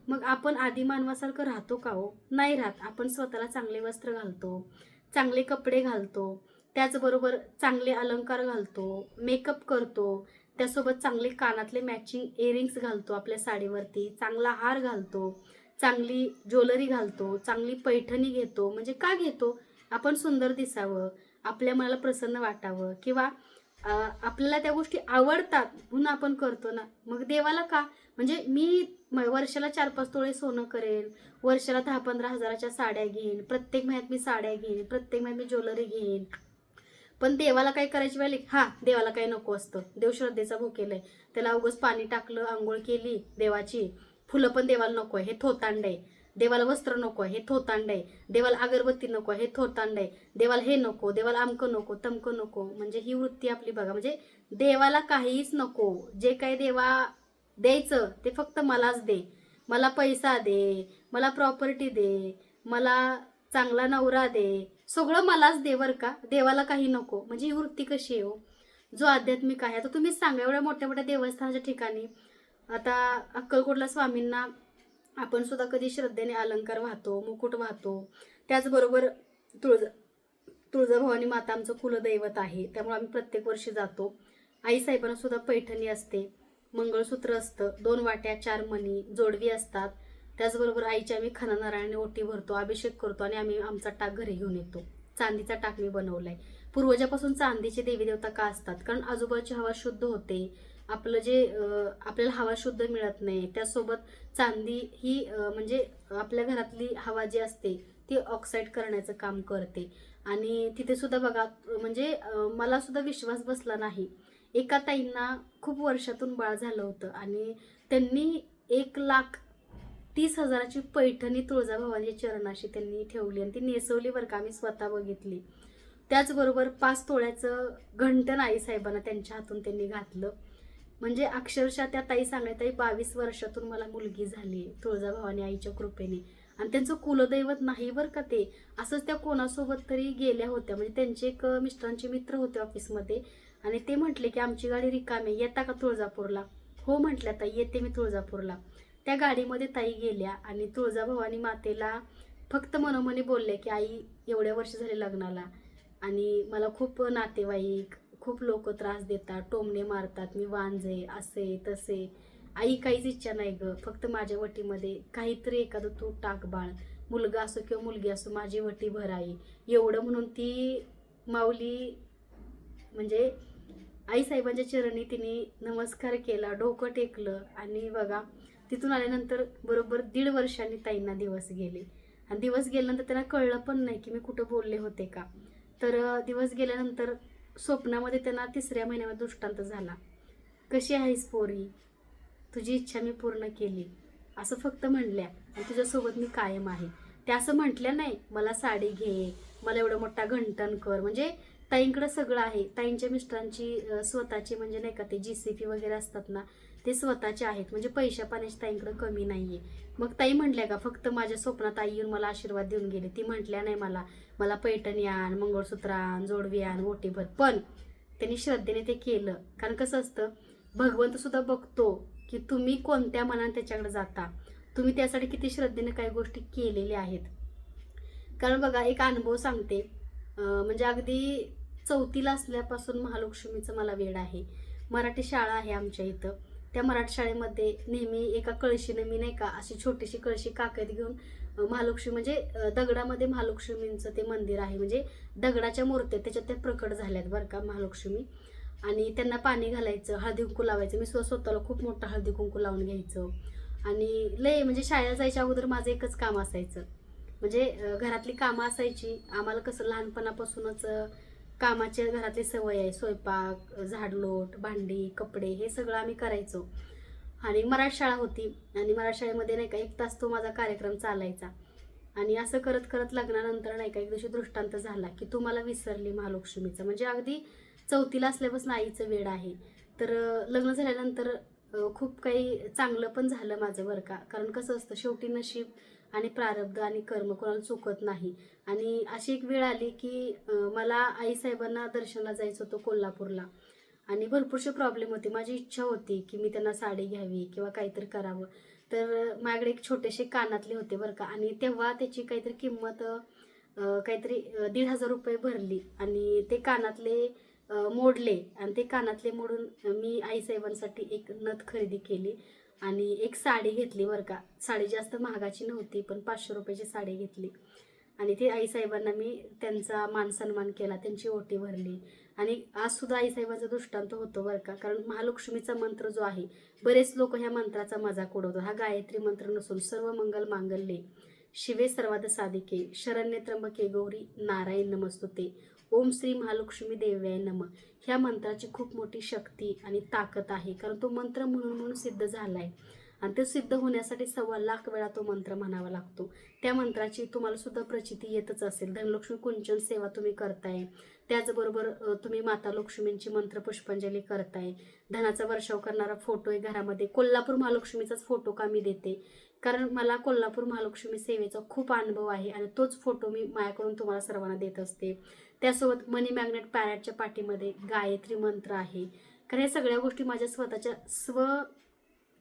मग आपण आधी मानवासारखं राहतो का हो? नाही राहत. आपण स्वतःला चांगले वस्त्र घालतो, चांगले कपडे घालतो, त्याचबरोबर चांगले अलंकार घालतो, मेकअप करतो, त्यासोबत चांगले कानातले मॅचिंग इयरिंग्स घालतो आपल्या साडीवरती, चांगला हार घालतो, चांगली ज्वेलरी घालतो, चांगली पैठणी घेतो. म्हणजे का घेतो? आपण सुंदर दिसावं, आपल्या मनाला प्रसन्न वाटावं, किंवा आपल्याला त्या गोष्टी आवडतात म्हणून आपण करतो ना. मग देवाला का? म्हणजे मी वर्षाला 4-5 तोळे सोनं करेन, वर्षाला 10-15 हजाराच्या साड्या घेईन, प्रत्येक महिन्यात मी साड्या घेईन, प्रत्येक महिन्यात मी ज्वेलरी घेईन. पण देवाला काय करायची वेळ? देवाला काही नको असतं. देव श्रद्धेचा भुकेलाय, त्याला उगाच पाणी टाकलं, आंघोळ केली देवाची, फुलं पण देवाला नको आहे, हे थोतांड आहे. देवाला वस्त्र नको आहे, हे थोतांड आहे. देवाला अगरबत्ती नको आहे, हे थोतांड आहे. देवाला हे नको, देवाला आमकं नको, तमकं नको. म्हणजे ही वृत्ती आपली बघा. म्हणजे देवाला काहीच नको. जे काही देवा द्यायचं ते फक्त मलाच दे, मला पैसा दे, मला प्रॉपर्टी दे, मला चांगला नवरा दे, सगळं मलाच दे बरं का, देवाला काही नको. म्हणजे ही वृत्ती कशी आहे हो? जो आध्यात्मिक आहे. आता तुम्हीच सांगा, एवढ्या मोठ्या मोठ्या देवस्थानाच्या ठिकाणी, आता अक्कलकोटला स्वामींना आपण सुद्धा कधी श्रद्धेने अलंकार वाहतो, मुकुट वाहतो. त्याचबरोबर तुळजाभवानी माता आमचं कुलदैवत आहे, त्यामुळे आम्ही प्रत्येक वर्षी जातो. आईसाहेबांना सुद्धा पैठणी असते, मंगळसूत्र असतं, 2 वाट्या 4 मणी, जोडवी असतात. त्याचबरोबर आईच्या आम्ही खणानारायणाने ओटी भरतो, अभिषेक करतो आणि आम्ही आमचा टाक घरी घेऊन येतो. चांदीचा टाक मी बनवलाय. पूर्वजापासून चांदीचे देवी देवता का असतात? कारण आजूबाजूची हवा शुद्ध होते, आपलं जे आपल्याला हवा शुद्ध मिळत नाही. त्यासोबत चांदी ही म्हणजे आपल्या घरातली हवा जी असते ती ऑक्साईड करण्याचं काम करते. आणि तिथे सुद्धा बघा, म्हणजे मला सुद्धा विश्वास बसला नाही. एका ताईंना खूप वर्षातून बाळ झालं होतं आणि त्यांनी 1,30,000ची पैठणी तुळजाभवानीच्या चरणाशी त्यांनी ठेवली आणि ती नेसवली बरं का, आम्ही स्वतः बघितली. त्याचबरोबर 5 तोळ्याचं घंटण आईसाहेबांना त्यांच्या हातून त्यांनी घातलं. म्हणजे अक्षरशः त्या ताई सांगाय, ताई 22 वर्षातून मला मुलगी झाली तुळजाभवानी आईच्या कृपेने. आणि त्यांचं कुलदैवत नाही बरं का ते, असंच त्या कोणासोबत तरी गेल्या होत्या. म्हणजे त्यांचे एक मिस्टरांचे मित्र होते ऑफिसमध्ये आणि ते म्हटले की आमची गाडी रिकामी, येता का तुळजापूरला? हो म्हटल्या ताई, येते मी तुळजापूरला. त्या गाडीमध्ये ताई गेल्या आणि तुळजाभवानी मातेला फक्त मनोमनी बोलले की आई, एवढ्या वर्ष झाले लग्नाला आणि मला खूप नातेवाईक, खूप लोक त्रास देतात, टोमणे मारतात, मी वांजे, असे तसे. आई काहीच इच्छा नाही ग, फक्त माझ्या वटीमध्ये काहीतरी एखादं तू टाक बाळ, मुलगा असो किंवा मुलगी असो, माझी वटी भर आई. एवढं म्हणून ती माऊली म्हणजे आईसाहेबांच्या चरणी तिने नमस्कार केला, डोकं टेकलं. आणि बघा, तिथून आल्यानंतर बरोबर 1.5 वर्षांनी ताईंना दिवस गेले. आणि दिवस गेल्यानंतर त्यांना कळलं पण नाही की मी कुठं बोलले होते का. तर दिवस गेल्यानंतर स्वप्नामध्ये त्यांना 3ऱ्या महिन्यामध्ये दृष्टांत झाला. कशी आहेस पोरी, तुझी इच्छा मी पूर्ण केली, असं फक्त म्हणल्या. आणि तुझ्यासोबत मी कायम आहे. त्या असं म्हटल्या नाही मला साडी घे, मला एवढं मोठा घंटण कर. म्हणजे ताईंकडं सगळं आहे. ताईंच्या मिस्टरांची स्वतःची म्हणजे नाही का ते GCP वगैरे असतात ना, ते स्वतःचे आहेत. म्हणजे पैशा पाण्याची ताईंकडं कमी नाहीये. मग ताई म्हटल्या का फक्त माझ्या स्वप्नात आई येऊन मला आशीर्वाद देऊन गेले? ती म्हटल्या नाही मला पैठणी आण, मंगळसूत्र आण, जोडवी आण, ओटी भर. पण त्यांनी श्रद्धेने ते केलं. कारण कसं असतं, भगवंत सुद्धा बघतो की तुम्ही कोणत्या मनाने त्याच्याकडे जाता, तुम्ही त्यासाठी किती श्रद्धेने काही गोष्टी केलेल्या आहेत. कारण बघा, एक अनुभव सांगते. म्हणजे अगदी 4थीला असल्यापासून महालक्ष्मीचं मला वेड आहे. मराठी शाळा आहे आमच्या इथं. त्या मराठी शाळेमध्ये नेहमी एका कळशीने मी नाही का अशी छोटीशी कळशी काकत घेऊन महालक्ष्मी म्हणजे दगडामध्ये महालक्ष्मींचं ते मंदिर आहे. म्हणजे दगडाच्या मूर्त्या त्याच्यात त्या प्रकट झाल्यात बरं का महालक्ष्मी. आणि त्यांना पाणी घालायचं, हळदी कुंकू लावायचं. मी स्वतःला खूप मोठा हळदी कुंकू लावून घ्यायचं. आणि लय म्हणजे शाळेला जायच्या अगोदर माझं एकच काम असायचं, म्हणजे घरातली कामं असायची आम्हाला, कसं लहानपणापासूनच कामाच्या घरातली सवय आहे, स्वयंपाक, झाडलोट, भांडी, कपडे हे सगळं आम्ही करायचो. आणि मराठी शाळा होती आणि मराठी शाळेमध्ये नाही का 1 तास तो माझा कार्यक्रम चालायचा. आणि असं करत करत लग्नानंतर नाही का एक दिवशी दृष्टांत झाला की तू मला विसरली महालक्ष्मीचं. म्हणजे अगदी 4थीला असल्यापासून आईचं वेड आहे. तर लग्न झाल्यानंतर खूप काही चांगलं पण झालं माझं बरं का. कारण कसं असतं, शेवटी नशीब आणि प्रारब्ध आणि कर्म कोणाला चुकत नाही. आणि अशी एक वेळ आली की मला आईसाहेबांना दर्शनाला जायचं होतं कोल्हापूरला. आणि भरपूरशे प्रॉब्लेम होते. माझी इच्छा होती की मी त्यांना साडी घ्यावी किंवा काहीतरी करावं. तर माझ्याकडे एक छोटेसे कानातले होते बरं का. आणि तेव्हा त्याची काहीतरी किंमत काहीतरी 1,500 रुपये भरली. आणि ते कानातले मोडले. आणि ते कानातले मोडून मी आईसाहेबांसाठी एक नथ खरेदी केली आणि एक साडी घेतली बरं का. साडी जास्त महागाची नव्हती, पण 500 रुपयाची साडी घेतली. आणि ती आईसाहेबांना मी त्यांचा मान सन्मान केला, त्यांची ओटी भरली. आणि आज सुद्धा आईसाहेबांचा दृष्टांत होतो बरं का. कारण महालक्ष्मीचा मंत्र जो आहे, बरेच लोक ह्या मंत्राचा मजाक उडवतात. हा गायत्री मंत्र नसून सर्व मंगल मांगल्ये शिवे सर्वाद साधिके शरण्ये त्र्यंबके गौरी नारायण नमस्तुते ओम श्री महालक्ष्मी देव्याय नमः. ह्या मंत्राची खूप मोठी शक्ती आणि ताकद आहे. कारण तो मंत्र म्हणून सिद्ध झालाय. आणि ते सिद्ध होण्यासाठी 1,25,00,000 वेळा तो मंत्र म्हणावा लागतो. त्या मंत्राची तुम्हाला सुद्धा प्रचिती येतच असेल. धनलक्ष्मी कुंचन सेवा तुम्ही करताय, त्याचबरोबर तुम्ही माता लक्ष्मींची मंत्र पुष्पांजली करताय. धनाचा वर्षाव करणारा फोटो आहे घरामध्ये. कोल्हापूर महालक्ष्मीचाच फोटो का मी देते, कारण मला कोल्हापूर महालक्ष्मी सेवेचा खूप अनुभव आहे आणि तोच फोटो मी माझ्याकडून तुम्हाला सर्वांना देत असते. त्यासोबत मनी मॅग्नेट पॅरेटच्या पाठीमध्ये गायत्री मंत्र आहे. कारण या सगळ्या गोष्टी माझ्या स्वतःच्या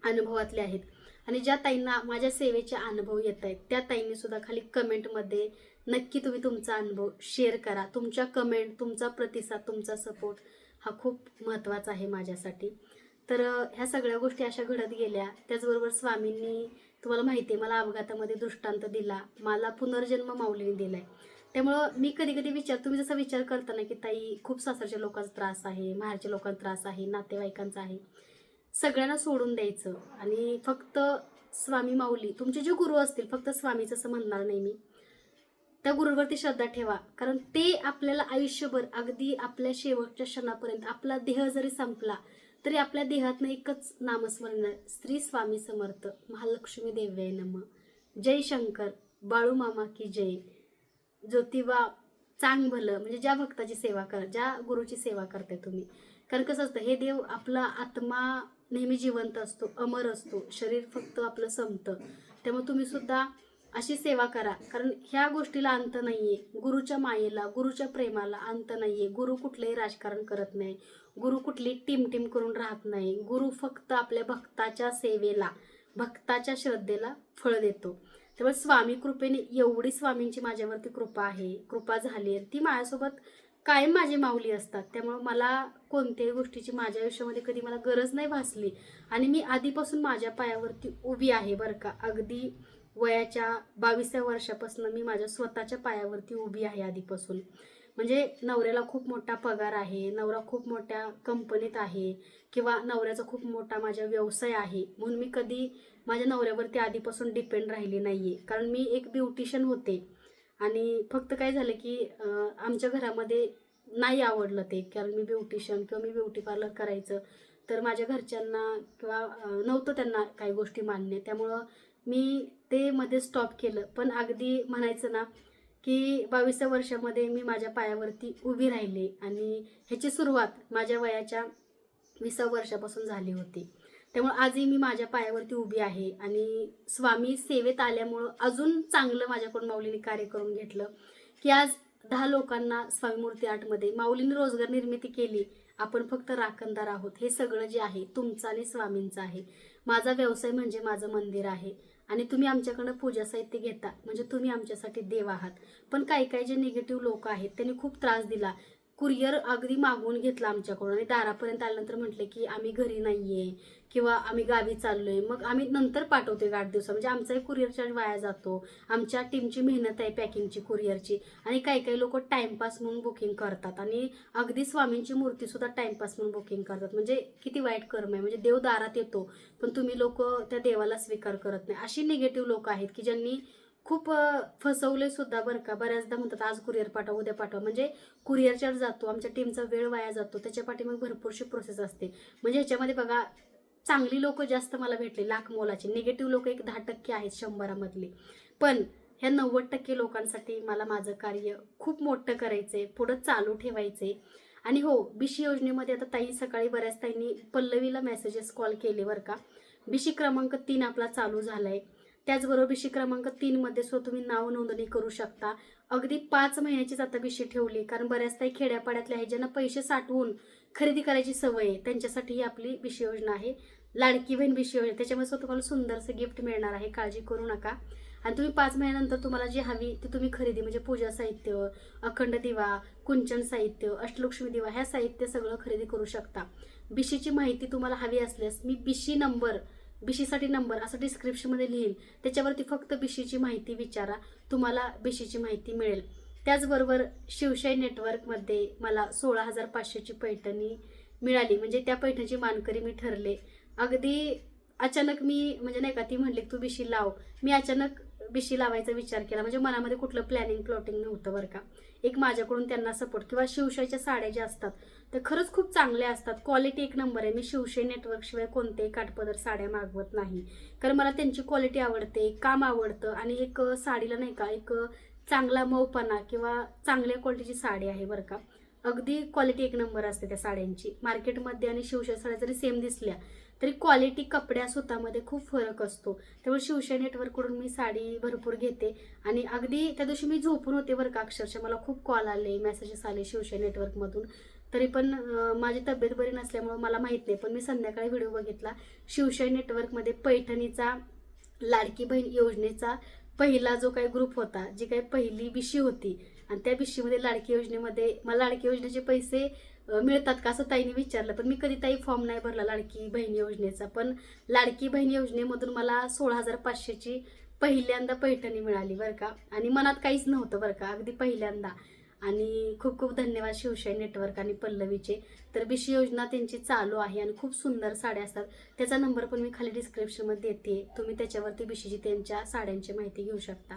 अनुभवातले आहेत. आणि ज्या ताईंना माझ्या सेवेचे अनुभव येत आहेत त्या ताईंनी सुद्धा खाली कमेंटमध्ये नक्की तुम्ही तुमचा अनुभव शेअर करा. तुमच्या कमेंट, तुमचा प्रतिसाद, तुमचा सपोर्ट हा खूप महत्त्वाचा आहे माझ्यासाठी. तर ह्या सगळ्या गोष्टी अशा घडत गेल्या. त्याचबरोबर स्वामींनी, तुम्हाला माहिती आहे, मला अपघातामध्ये दृष्टांत दिला, मला पुनर्जन्म माऊलीने दिलाय. त्यामुळं मी कधी कधी तुम्ही जसा विचार करता ना की ताई खूप सासरच्या लोकांचा त्रास आहे, माहेरच्या लोकांचा त्रास आहे, नातेवाईकांचा आहे, सगळ्यांना सोडून द्यायचं आणि फक्त स्वामी माऊली तुमचे जे गुरु असतील, फक्त स्वामीचं असं म्हणणार नाही मी, त्या गुरुवरती श्रद्धा ठेवा. कारण ते आपल्याला आयुष्यभर, अगदी आपल्या शेवटच्या क्षणापर्यंत, आपला देह जरी संपला तरी आपल्या देहातनं एकच नामस्मरण, श्री स्वामी समर्थ महालक्ष्मी देव्याय नमः, जय शंकर, बाळू मामा की जय, ज्योतिबा चांग भलं. म्हणजे ज्या भक्ताची सेवा करा, ज्या गुरुची सेवा करताय तुम्ही. कारण कसं असतं, हे देव, आपला आत्मा नेहमी जिवंत असतो, अमर असतो, शरीर फक्त आपलं संपतं. त्यामुळे तुम्ही सुद्धा अशी सेवा करा. कारण ह्या गोष्टीला अंत नाहीये. गुरुच्या मायेला, गुरुच्या प्रेमाला अंत नाहीये. गुरु कुठलंही राजकारण करत नाही, गुरु कुठली टीम करून राहत नाही. गुरु फक्त आपल्या भक्ताच्या सेवेला, भक्ताच्या श्रद्धेला फळ देतो. त्यामुळे स्वामी कृपेने, एवढी स्वामींची माझ्यावरती कृपा आहे, कृपा झाली आहे, ती माझ्यासोबत कायम माझी माऊली असतात. त्यामुळे मला कोणत्याही गोष्टीची माझ्या आयुष्यामध्ये कधी मला गरज नाही भासली. आणि मी आधीपासून माझ्या पायावरती उभी आहे बरं का. अगदी वयाच्या 22व्या वर्षापासून मी माझ्या स्वतःच्या पायावरती उभी आहे आधीपासून. म्हणजे नवऱ्याला खूप मोठा पगार आहे, नवरा खूप मोठ्या कंपनीत आहे, किंवा नवऱ्याचा खूप मोठा माझा व्यवसाय आहे, म्हणून मी कधी माझ्या नवऱ्यावरती आधीपासून डिपेंड राहिली नाहीये. कारण मी एक ब्युटिशियन होते. आणि फक्त काय झालं की आमच्या घरामध्ये नाही आवडलं ते, कारण मी ब्युटिशियन किंवा मी ब्युटी पार्लर करायचं. तर माझ्या घरच्यांना किंवा नव्हतं त्यांना काही गोष्टी मान्य. त्यामुळं मी ते मध्ये स्टॉप केलं. पण अगदी म्हणायचं ना की 22व्या वर्षामध्ये मी माझ्या पायावरती उभी राहिले. आणि ह्याची सुरुवात माझ्या वयाच्या 20व्या वर्षापासून झाली होती. त्यामुळे आजही मी माझ्या पायावरती उभी आहे. आणि स्वामी सेवेत आल्यामुळं अजून चांगलं माझ्याकडून माऊलीने कार्य करून घेतलं की आज 10 लोकांना स्वामी मूर्ती आर्टमध्ये माऊलीने रोजगार निर्मिती केली. आपण फक्त राखणदार आहोत. हे सगळं जे आहे तुमचं आणि स्वामींचं आहे. माझा व्यवसाय म्हणजे माझं मंदिर आहे. आणि तुम्ही आमच्याकडनं पूजा साहित्य घेता म्हणजे तुम्ही आमच्यासाठी देव आहात. पण काही जे निगेटिव्ह लोक आहेत त्यांनी खूप त्रास दिला. कुरिअर अगदी मागवून घेतला आमच्याकडून आणि दारापर्यंत आल्यानंतर म्हटले की आम्ही घरी नाहीये किंवा आम्ही गावी चाललोय, मग आम्ही नंतर पाठवतोय 8 दिवसा. म्हणजे आमचाही कुरिअर चार्ज वाया जातो, आमच्या टीमची मेहनत आहे पॅकिंगची, कुरिअरची. आणि काही लोक टाइमपास म्हणून बुकिंग करतात आणि अगदी स्वामींची मूर्ती सुद्धा टाइमपास म्हणून बुकिंग करतात. म्हणजे किती वाईट कर्म आहे. म्हणजे देव दारात येतो पण तुम्ही लोक त्या देवाला स्वीकार करत नाही. अशी निगेटिव्ह लोक आहेत की ज्यांनी खूप फसवले सुद्धा बरं का. बऱ्याचदा म्हणतात आज कुरिअर पाठवा, उद्या पाठवा, म्हणजे कुरिअर चार्ज जातो, आमच्या टीमचा वेळ वाया जातो, त्याच्या पाठीमागे भरपूरशी प्रोसेस असते. म्हणजे ह्याच्यामध्ये बघा, चांगली लोक जास्त मला भेटले, लाख मोलाचे. निगेटिव्ह लोक एक 10% आहेत 100 पण ह्या 90% लोकांसाठी मला माझं कार्य खूप मोठं करायचंय, पुढं चालू ठेवायचंय. आणि हो, बिशी योजनेमध्ये आता ताई सकाळी बऱ्याच ताईंनी पल्लवीला मेसेजेस कॉल केले बरं का. बिशी क्रमांक 3 आपला चालू झालाय. त्याचबरोबर बिशी क्रमांक 3 मध्ये सुद्धा तुम्ही नाव नोंदणी करू शकता. अगदी 5 महिन्याचीच आता बिशी ठेवली, कारण बऱ्याच ताई खेड्यापाड्यातल्या आहेत ज्यांना पैसे साठवून खरेदी करायची सवय आहे, त्यांच्यासाठी ही आपली बिशी योजना आहे. लाडकी बहीण बिशी योजना, त्याच्यामध्ये सुद्धा तुम्हाला सुंदरसं गिफ्ट मिळणार आहे, काळजी करू नका. आणि तुम्ही 5 महिन्यानंतर तुम्हाला जी हवी ती तुम्ही खरेदी, म्हणजे पूजा साहित्य, अखंड दिवा, कुंचन साहित्य, अष्टलक्ष्मी दिवा, ह्या साहित्य सगळं खरेदी करू शकता. बिशीची माहिती तुम्हाला हवी असल्यास मी बिशी नंबर, बिशीसाठी नंबर असं डिस्क्रिप्शनमध्ये लिहील, त्याच्यावरती फक्त बिशीची माहिती विचारा, तुम्हाला बिशीची माहिती मिळेल. त्याचबरोबर शिवशाही नेटवर्कमध्ये मला 16,500ची पैठणी मिळाली, म्हणजे त्या पैठणीची मानकरी मी ठरले. अगदी अचानक मी, म्हणजे नाही का, ती म्हणली तू बिशी लाव, मी अचानक बिशी लावायचा विचार केला, म्हणजे मनामध्ये कुठलं प्लॅनिंग प्लॉटिंग नव्हतं बरं का. एक माझ्याकडून त्यांना सपोर्ट, किंवा शिवशाहीच्या साड्या ज्या असतात त्या खरंच खूप चांगल्या असतात, क्वालिटी एक नंबर आहे. मी शिवशाही नेटवर्कशिवाय कोणतेही काठपदर साड्या मागवत नाही, कारण मला त्यांची क्वालिटी आवडते, काम आवडतं, आणि एक साडीला नाही का एक चांगला मऊपणा किंवा चांगल्या क्वालिटीची साडी आहे बरं का. अगदी क्वालिटी एक नंबर असते त्या साड्यांची. मार्केटमध्ये आणि शिवशाही साड्या जरी सेम दिसल्या तरी क्वालिटी कपड्या सुतामध्ये खूप फरक असतो. त्यामुळे शिवशाही नेटवर्ककडून मी साडी भरपूर घेते. आणि अगदी त्या दिवशी मी झोपून होते बरं का, अक्षरशः मला खूप कॉल आले, मेसेजेस आले शिवशाही नेटवर्कमधून. तरी पण माझी तब्येत बरी नसल्यामुळे मला माहीत नाही, पण मी संध्याकाळी व्हिडिओ बघितला. शिवशाही नेटवर्कमध्ये पैठणीचा लाडकी बहीण योजनेचा पहिला जो काही ग्रुप होता, जी काही पहिली बिशी होती, आणि त्या बिशीमध्ये लाडकी योजनेमध्ये मला लाडकी योजनेचे पैसे मिळतात का असं ताईने विचारलं, पण मी कधी ताई फॉर्म नाही भरला लाडकी बहीण योजनेचा. पण लाडकी बहीण योजनेमधून मला 16,500ची पहिल्यांदा पैठणी मिळाली बरं का. आणि मनात काहीच नव्हतं बरं का, अगदी पहिल्यांदा. आणि खूप खूप धन्यवाद शिवशाही नेटवर्क आणि पल्लवीचे. तर बिशी योजना त्यांची चालू आहे आणि खूप सुंदर साड्या असतात. त्याचा नंबर पण मी खाली डिस्क्रिप्शनमध्ये देते, तुम्ही त्याच्यावरती बिशीची त्यांच्या साड्यांची माहिती घेऊ शकता.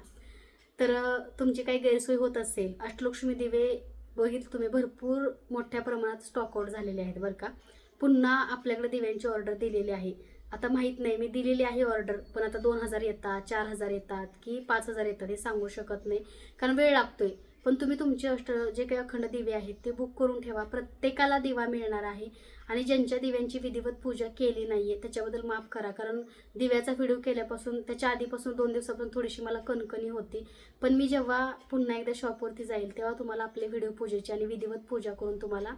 तर तुमची काही गैरसोय होत असेल, अष्टलक्ष्मी दिवे बघितलं तुम्ही, भरपूर मोठ्या प्रमाणात स्टॉक आउट झालेले आहेत बरं का. पुन्हा आपल्याकडे दिव्यांची ऑर्डर दिलेली आहे. आता माहीत नाही, मी दिलेली आहे ऑर्डर, पण आता 2,000 येतात, 4,000 येतात की 5,000 येतात हे सांगू शकत नाही, कारण वेळ लागतोय. पण तुम्ही तुमचे जे काही अखंड दिवे आहेत ते बुक करून ठेवा, प्रत्येकाला दिवा मिळणार आहे. आणि ज्यांच्या दिव्यांची विधिवत पूजा केली नाहीये त्याच्याबद्दल माफ करा, कारण दिव्याचा व्हिडिओ केल्यापासून, त्याच्या आधीपासून 2 दिवसापासून थोडीशी मला कणकणी होती. पण मी जेव्हा पुन्हा एकदा शॉपवरती जाईल तेव्हा तुम्हाला आपले व्हिडिओ पूजेची आणि विधिवत पूजा करून तुम्हाला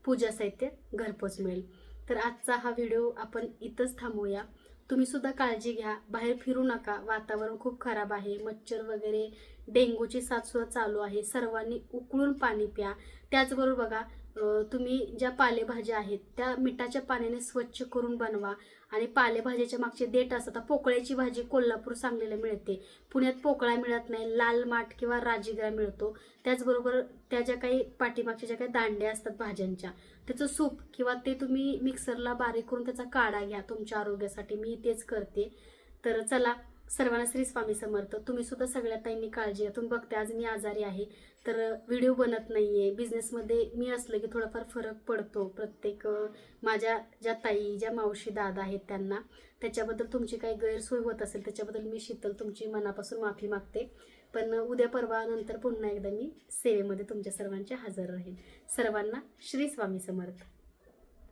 पूजा साहित्य घरपोच मिळेल. तर आजचा हा व्हिडिओ आपण इथंच थांबवूया. तुम्ही सुद्धा काळजी घ्या, बाहेर फिरू नका, वातावरण खूप खराब आहे, मच्छर वगैरे, डेंग्यूची साथ सुद्धा चालू आहे. सर्वांनी उकळून पाणी प्या. त्याचबरोबर बघा, तुम्ही ज्या पालेभाज्या आहेत त्या मिठाच्या पाण्याने स्वच्छ करून बनवा. आणि पालेभाज्याच्या मागचे देठ असतात. आता पोकळ्याची भाजी कोल्हापूर सांगलीला मिळते, पुण्यात पोकळा मिळत नाही, लाल माठ किंवा राजीगरा मिळतो. त्याचबरोबर त्या ज्या काही पाठीमागच्या ज्या काही दांड्या असतात भाज्यांच्या, त्याचं सूप किंवा ते तुम्ही मिक्सरला बारीक करून त्याचा काढा घ्या तुमच्या आरोग्यासाठी. मी तेच करते. तर चला, सर्वांना श्री स्वामी समर्थ. तुम्ही सुद्धा सगळ्या ताईंनी काळजी घ्या. तुम्ही बघते आज मी आजारी आहे, तर व्हिडिओ बनत नाहीये. बिझनेसमध्ये मी असलं की थोडाफार फरक पडतो, प्रत्येक माझ्या ज्या ताई, ज्या मावशी, दादा आहेत त्यांना. त्याच्याबद्दल तुमची काही गैरसोय होत असेल त्याच्याबद्दल मी शीतल तुमची मनापासून माफी मागते. पण उद्या परवा नंतर पुन्हा एकदा मी सेवेमध्ये तुमच्या सर्वांच्या हजर राहील. सर्वांना श्री स्वामी समर्थ.